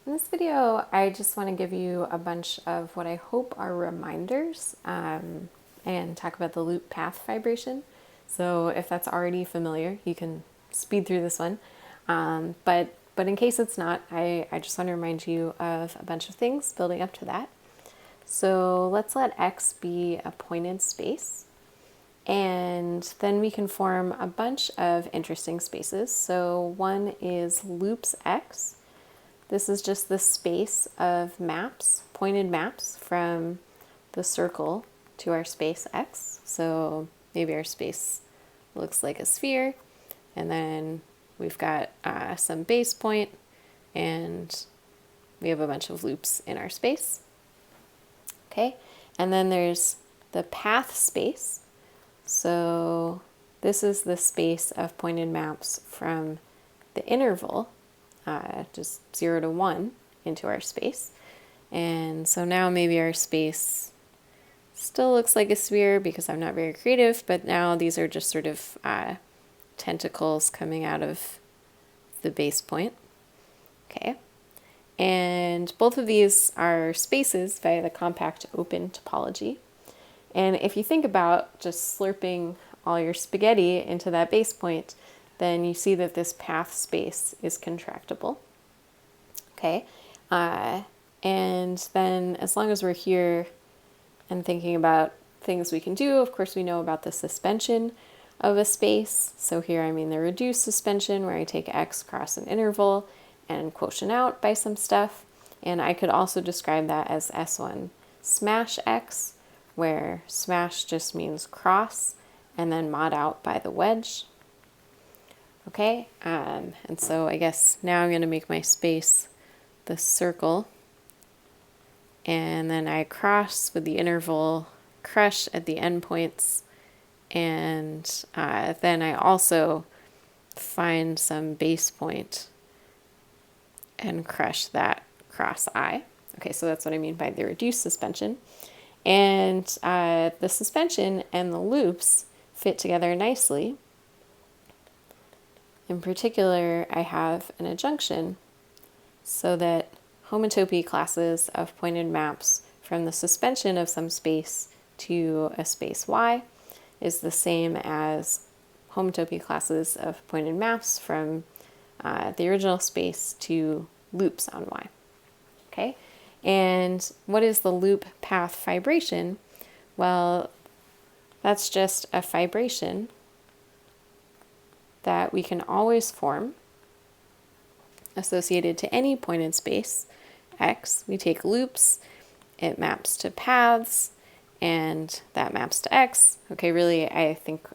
In this video, I just want to give you a bunch of what I hope are reminders and talk about the loop path fibration. So if that's already familiar, you can speed through this one. But in case it's not, I just want to remind you of a bunch of things building up to that. So let's let X be a pointed space. And then we can form a bunch of interesting spaces. So one is loops X. This is just the space of maps, pointed maps from the circle to our space X. So maybe our space looks like a sphere, and then we've got some base point, and we have a bunch of loops in our space. Okay, and then there's the path space. So this is the space of pointed maps from the interval, just 0 to 1 into our space. And so now maybe our space still looks like a sphere because I'm not very creative, but now these are just sort of tentacles coming out of the base point. Okay. And both of these are spaces via the compact open topology. And if you think about just slurping all your spaghetti into that base point, then you see that this path space is contractible. Okay, and then as long as we're here and thinking about things we can do, of course we know about the suspension of a space. So here I mean the reduced suspension, where I take X across an interval and quotient out by some stuff. And I could also describe that as S1 smash X, where smash just means cross, and then mod out by the wedge. Okay, and so I guess now I'm going to make my space the circle, and then I cross with the interval, crush at the endpoints, and then I also find some base point and crush that cross I. Okay, so that's what I mean by the reduced suspension. And the suspension and the loops fit together nicely. In particular, I have an adjunction so that homotopy classes of pointed maps from the suspension of some space to a space Y is the same as homotopy classes of pointed maps from the original space to loops on Y. Okay, and what is the loop path fibration? Well, that's just a fibration that we can always form associated to any pointed space X. We take loops, it maps to paths, and that maps to X. Okay, really, I think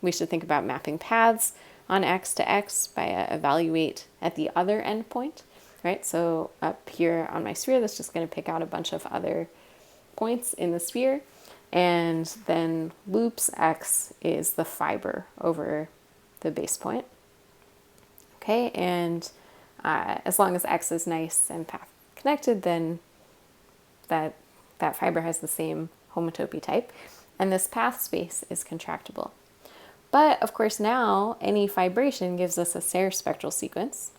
we should think about mapping paths on X to X by evaluate at the other endpoint, right? So up here on my sphere, that's just going to pick out a bunch of other points in the sphere, and then loops X is the fiber over the base point. Okay, and as long as X is nice and path connected, then that fiber has the same homotopy type, and this path space is contractible. But of course now any fibration gives us a Serre spectral sequence.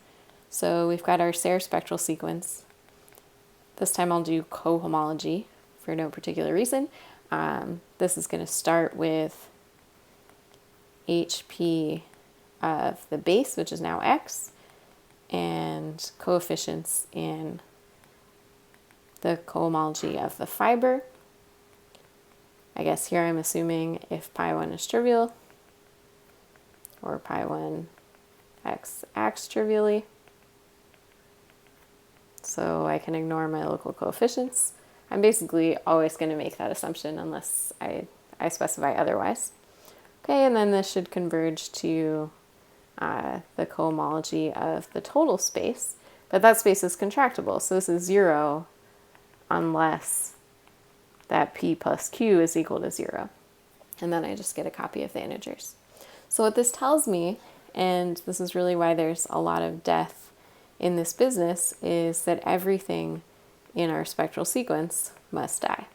So we've got our Serre spectral sequence. This time I'll do cohomology for no particular reason. This is going to start with HP of the base, which is now X, and coefficients in the cohomology of the fiber. I guess here I'm assuming if pi1 is trivial, or pi1 x acts trivially. So I can ignore my local coefficients. I'm basically always going to make that assumption unless I specify otherwise. Okay, and then this should converge to the cohomology of the total space, but that space is contractible, so this is 0 unless that p plus q is equal to 0. And then I just get a copy of the integers. So what this tells me, and this is really why there's a lot of death in this business, is that everything in our spectral sequence must die.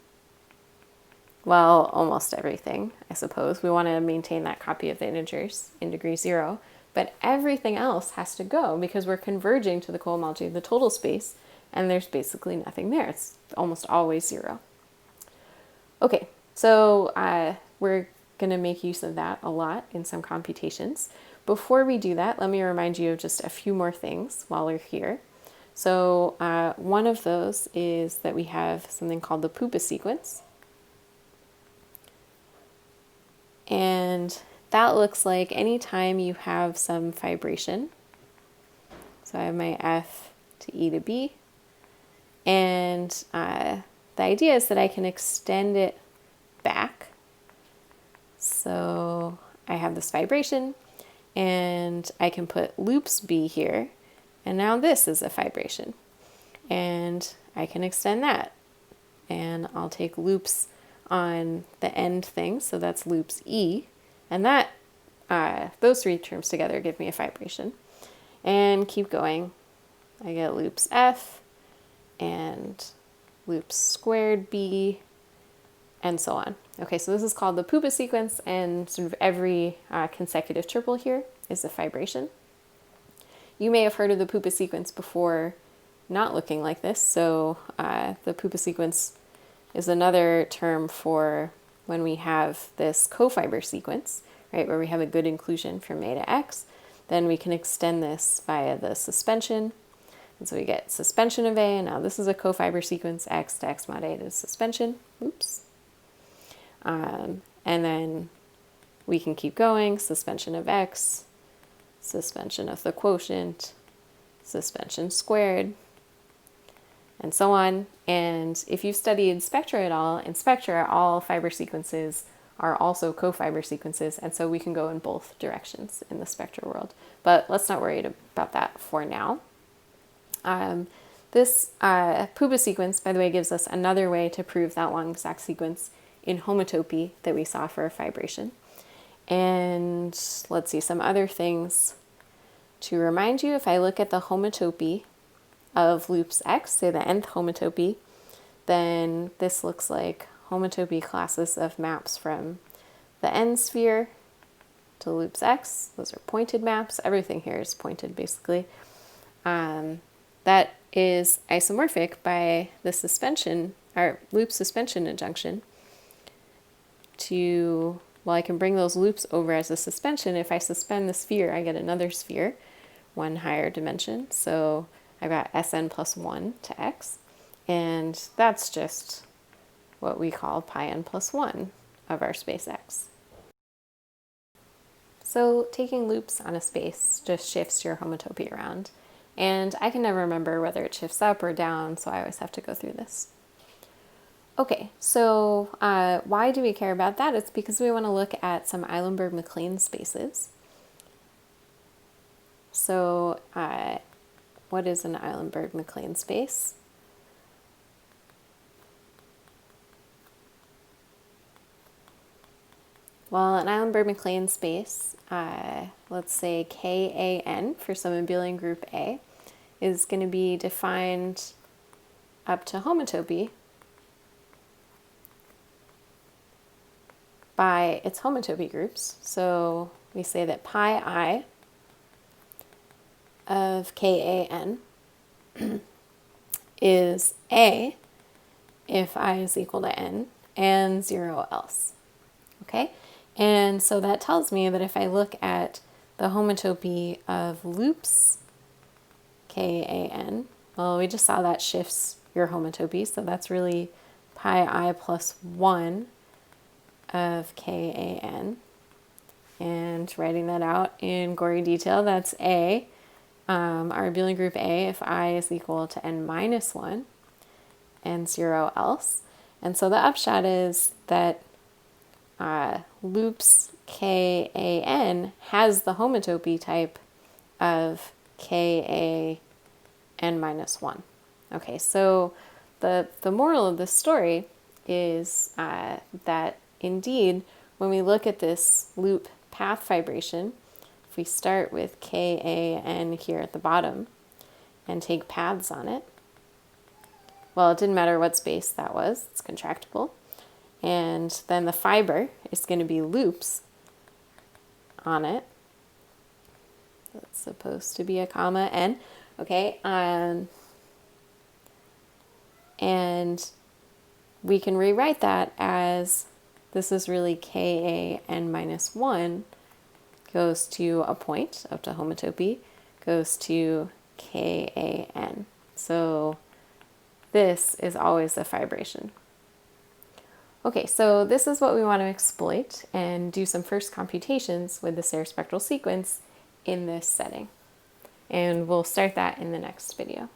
Well, almost everything, I suppose. We want to maintain that copy of the integers in degree 0, but but everything else has to go because we're converging to the cohomology of the total space, and there's basically nothing there. It's almost always 0. Okay, so we're going to make use of that a lot in some computations. Before we do that, let me remind you of just a few more things while we're here. So one of those is that we have something called the Pupa sequence. And that looks like anytime you have some fibration. So I have my F to E to B. And the idea is that I can extend it back. So I have this fibration, and I can put loops B here. And now this is a fibration. And I can extend that. And I'll take loops on the end thing, so that's loops E. And that those three terms together give me a fibration. And keep going. I get loops F and loops squared B and so on. Okay, so this is called the Pupa sequence, and sort of every consecutive triple here is a fibration. You may have heard of the Pupa sequence before not looking like this. So the Pupa sequence is another term for when we have this cofiber sequence, right, where we have a good inclusion from A to X. Then we can extend this via the suspension. And so we get suspension of A, and now this is a cofiber sequence, X to X mod A to suspension. Oops. And then we can keep going, suspension of X, suspension of the quotient, suspension squared, and so on. And if you've studied spectra at all, in spectra, all fiber sequences are also cofiber sequences, and so we can go in both directions in the spectra world. But let's not worry about that for now. This Pupa sequence, by the way, gives us another way to prove that long exact sequence in homotopy that we saw for fibration. And let's see, some other things to remind you. If I look at the homotopy of loops X, say the nth homotopy, then this looks like homotopy classes of maps from the n sphere to loops X. Those are pointed maps. Everything here is pointed, basically. That is isomorphic by the suspension, or loop suspension adjunction to, well, I can bring those loops over as a suspension. If I suspend the sphere, I get another sphere, one higher dimension. So I've got Sn plus 1 to X, and that's just what we call pi n plus 1 of our space X. So taking loops on a space just shifts your homotopy around. And I can never remember whether it shifts up or down, so I always have to go through this. Okay, so why do we care about that? It's because we want to look at some Islandberg Mclean spaces. So what is an Islandberg Mclean space? Well, an Islandberg Mclean space, let's say KAN for some abelian group A, is going to be defined up to homotopy by its homotopy groups. So we say that pi I of KAN is A if I is equal to n and 0 else. Okay? And so that tells me that if I look at the homotopy of loops KAN, well, we just saw that shifts your homotopy, so that's really pi I plus 1 of KAN. And writing that out in gory detail, that's A, our abelian group A, if I is equal to n minus 1 and 0 else. And so the upshot is that loops KAN has the homotopy type of KAN minus 1. Okay, so the moral of this story is that indeed, when we look at this loop path fibration, if we start with KAN here at the bottom and take paths on it, well, it didn't matter what space that was, it's contractible. And then the fiber is going to be loops on it. That's supposed to be a comma n. Okay, and we can rewrite that as this is really Ka n minus 1 goes to a point of the homotopy, goes to Kan. So this is always the fibration. Okay, so this is what we want to exploit and do some first computations with the spectral sequence in this setting. And we'll start that in the next video.